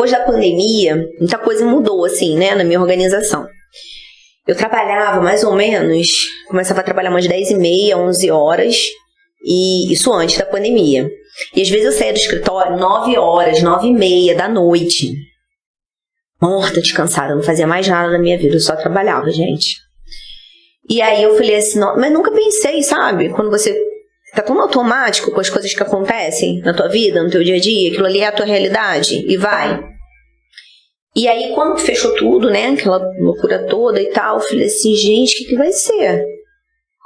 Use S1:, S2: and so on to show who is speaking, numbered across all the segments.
S1: depois da pandemia, muita coisa mudou, assim, né, na minha organização. Eu trabalhava mais ou menos, começava a trabalhar umas 10h30, 11 horas, e isso antes da pandemia. E às vezes eu saía do escritório 9 horas, 9h30 da noite. Morta, descansada, não fazia mais nada na minha vida, eu só trabalhava, gente. E aí eu falei assim, não, mas nunca pensei, sabe? Quando você tá tão automático com as coisas que acontecem na tua vida, no teu dia a dia, aquilo ali é a tua realidade, e vai. E aí quando fechou tudo, né, aquela loucura toda e tal, eu falei assim, gente, o que vai ser?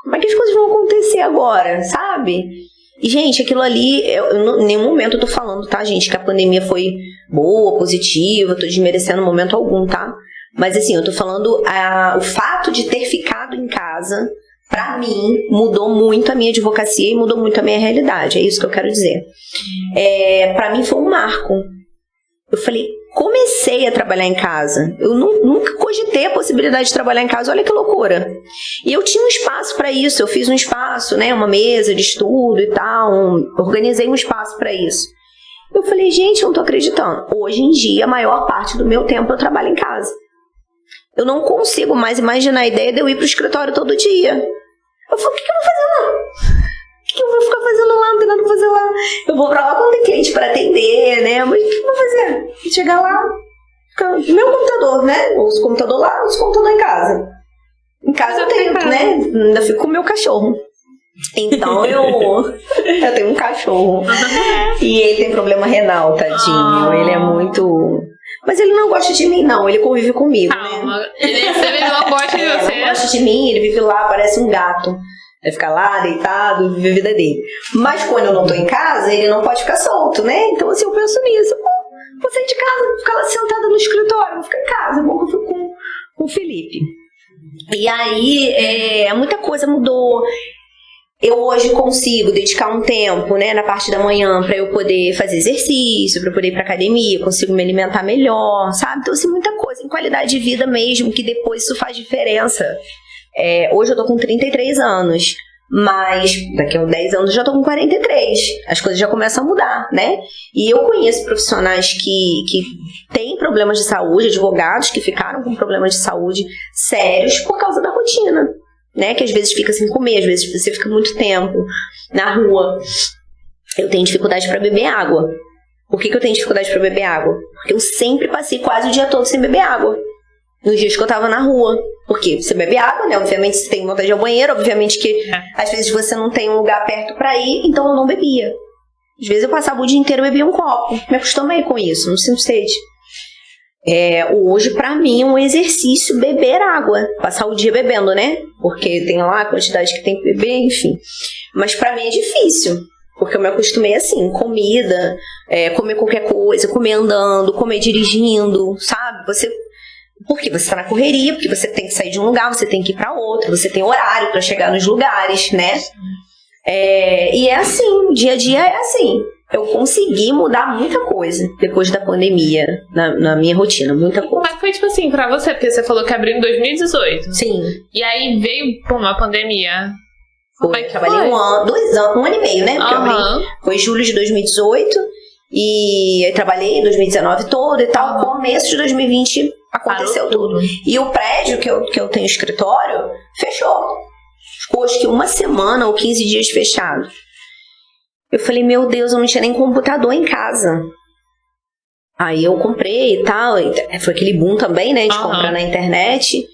S1: Como é que as coisas vão acontecer agora, sabe? E, gente, aquilo ali, em nenhum momento eu tô falando, tá, gente, que a pandemia foi boa, positiva, tô desmerecendo momento algum, tá? Mas, assim, eu tô falando o fato de ter ficado em casa, pra mim, mudou muito a minha advocacia e mudou muito a minha realidade, é isso que eu quero dizer. Pra mim foi um marco. Eu falei, comecei a trabalhar em casa. Eu nunca cogitei a possibilidade de trabalhar em casa. Olha que loucura. E eu tinha um espaço para isso. Eu fiz um espaço, né, uma mesa de estudo e tal. Organizei um espaço para isso. Eu falei, gente, eu não tô acreditando. Hoje em dia, a maior parte do meu tempo eu trabalho em casa. Eu não consigo mais imaginar a ideia de eu ir pro escritório todo dia. Eu falei, o que eu vou fazer lá? O que eu vou ficar fazendo lá? Não tem nada pra fazer lá. Eu vou pra lá quando tem cliente pra atender, né? Mas o que eu vou fazer? Chegar lá, ficar no meu computador, né? Ou os computador lá, ou os computador em casa. Em casa eu tenho, né? Ainda fico com o meu cachorro. Então eu tenho um cachorro. E ele tem problema renal, tadinho. Ele é muito... Mas ele não gosta de mim, não. Ele convive comigo,
S2: Calma.
S1: né?
S2: Ele não gosta de você.
S1: Ele não gosta de mim, ele vive lá, parece um gato. Vai ficar lá, deitado, viver a vida dele. Mas quando eu não tô em casa, ele não pode ficar solto, né? Então, assim, eu penso nisso. Vou sair de casa, vou ficar lá sentada no escritório, vou ficar em casa. É bom que eu fico com o Felipe. E aí, muita coisa mudou. Eu hoje consigo dedicar um tempo, né, na parte da manhã pra eu poder fazer exercício, pra eu poder ir pra academia, consigo me alimentar melhor, sabe? Então, assim, muita coisa em qualidade de vida mesmo, que depois isso faz diferença. Hoje eu tô com 33 anos, mas daqui a 10 anos eu já tô com 43. As coisas já começam a mudar, né? E eu conheço profissionais que têm problemas de saúde, advogados que ficaram com problemas de saúde sérios por causa da rotina, né? Que às vezes fica sem comer, às vezes você fica muito tempo na rua. Eu tenho dificuldade para beber água. Por que eu tenho dificuldade para beber água? Porque eu sempre passei quase o dia todo sem beber água. Nos dias que eu tava na rua. Porque você bebe água, né? Obviamente você tem vontade de ir ao banheiro, obviamente que às vezes você não tem um lugar perto pra ir, então eu não bebia. Às vezes eu passava o dia inteiro e bebia um copo. Me acostumei com isso, não sinto sede. Hoje, pra mim, é um exercício beber água. Passar o dia bebendo, né? Porque tem lá a quantidade que tem que beber, enfim. Mas pra mim é difícil. Porque eu me acostumei assim, comida, comer qualquer coisa, comer andando, comer dirigindo, sabe? Porque você tá na correria, porque você tem que sair de um lugar, você tem que ir pra outro, você tem horário pra chegar nos lugares, né? E é assim, dia a dia é assim. Eu consegui mudar muita coisa depois da pandemia na minha rotina, muita coisa.
S2: Mas foi tipo assim pra você, porque você falou que abriu em 2018.
S1: Sim.
S2: E aí veio, uma pandemia.
S1: Trabalhei 1 ano, 2 anos, 1 ano e meio, né? Porque eu abri, foi julho de 2018 e aí trabalhei em 2019 todo e tal. Começo de 2020 aconteceu tudo. E o prédio que eu tenho escritório fechou. Ficou acho que 1 semana ou 15 dias fechado. Eu falei, meu Deus, eu não tinha nem computador em casa. Aí eu comprei e tal. Foi aquele boom também, né? De comprar na internet.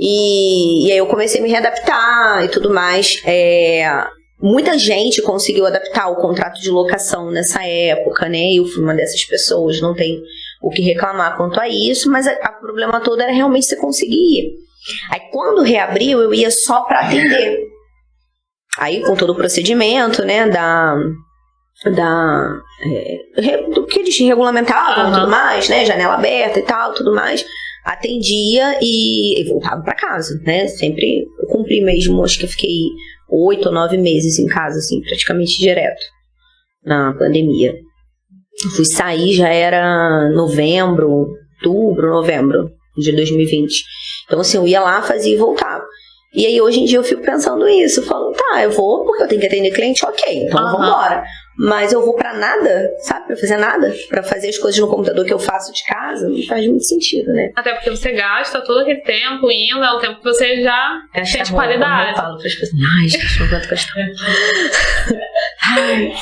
S1: E aí eu comecei a me readaptar e tudo mais. Muita gente conseguiu adaptar o contrato de locação nessa época, né? Eu fui uma dessas pessoas, não tem o que reclamar quanto a isso, mas o problema todo era realmente você conseguir ir. Aí quando reabriu, eu ia só para atender. Aí com todo o procedimento, né, do que eles regulamentavam e tudo mais, né, janela aberta e tal, tudo mais, atendia e voltava para casa, né, sempre eu cumpri mesmo, acho que eu fiquei 8 ou 9 meses em casa, assim, praticamente direto, na pandemia. Fui sair, já era novembro de 2020. Então, assim, eu ia lá, fazia e voltava. E aí, hoje em dia, eu fico pensando isso. Eu falo, tá, eu vou porque eu tenho que atender cliente, ok, então vamos embora. mas eu vou pra nada, sabe? Pra fazer nada. Pra fazer as coisas no computador que eu faço de casa, não faz muito sentido, né?
S2: Até porque você gasta todo aquele tempo indo, é um tempo que você já tem de qualidade.
S1: Eu falo pras pessoas, ai, gente, não aguento gastar.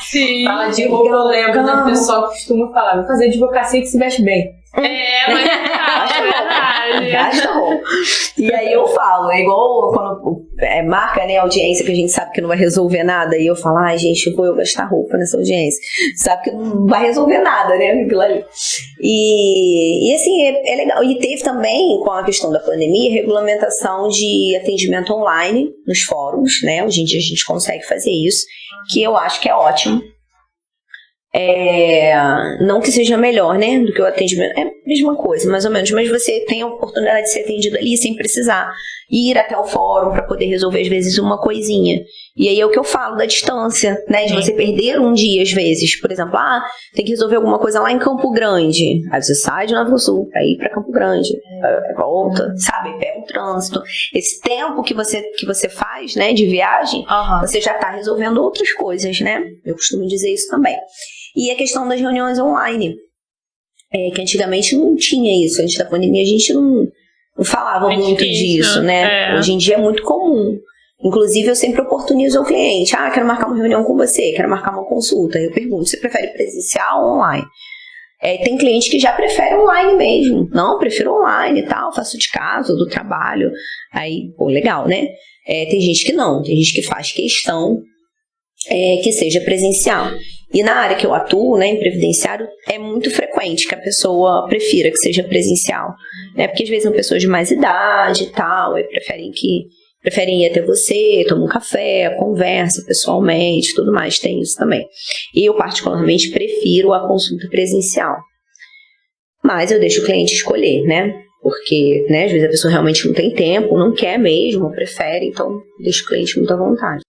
S2: Sim.
S3: Fala de roupa, eu lembro da pessoa que costuma falar, vou fazer advocacia que se veste bem.
S2: Mas é verdade.
S1: Gasta roupa. E aí eu falo, é igual quando marca, né, audiência que a gente sabe que não vai resolver nada, e eu falo, ai gente, vou eu gastar roupa nessa audiência. Sabe que não vai resolver nada, né, aquilo ali. E assim, é legal. E teve também, com a questão da pandemia, regulamentação de atendimento online nos fóruns, né, hoje em dia a gente consegue fazer isso, que eu acho que é ótimo. Não que seja melhor, né, do que o atendimento, é a mesma coisa, mais ou menos, mas você tem a oportunidade de ser atendido ali sem precisar ir até o fórum para poder resolver às vezes uma coisinha. E aí é o que eu falo da distância, né, de você perder um dia às vezes, por exemplo, tem que resolver alguma coisa lá em Campo Grande, aí você sai de Nova Iguaçu para ir para Campo Grande, volta, sabe, pega o trânsito, esse tempo que você faz, né, de viagem, você já tá resolvendo outras coisas, né, eu costumo dizer isso também. E a questão das reuniões online, que antigamente não tinha isso, antes da pandemia a gente não falava muito disso, né? Hoje em dia é muito comum. Inclusive eu sempre oportunizo ao cliente, quero marcar uma reunião com você, quero marcar uma consulta. Eu pergunto, você prefere presencial ou online? Tem cliente que já prefere online mesmo. Não, prefiro online e tal, faço de casa, do trabalho. Aí, legal, né? Tem gente que não, tem gente que faz questão que seja presencial. E na área que eu atuo, né, em previdenciário, é muito frequente que a pessoa prefira que seja presencial, né, porque às vezes são pessoas de mais idade e tal, e preferem ir até você, tomar um café, conversa pessoalmente, tudo mais, tem isso também. E eu particularmente prefiro a consulta presencial. Mas eu deixo o cliente escolher, né, porque, né, às vezes a pessoa realmente não tem tempo, não quer mesmo, prefere, então deixo o cliente muito à vontade.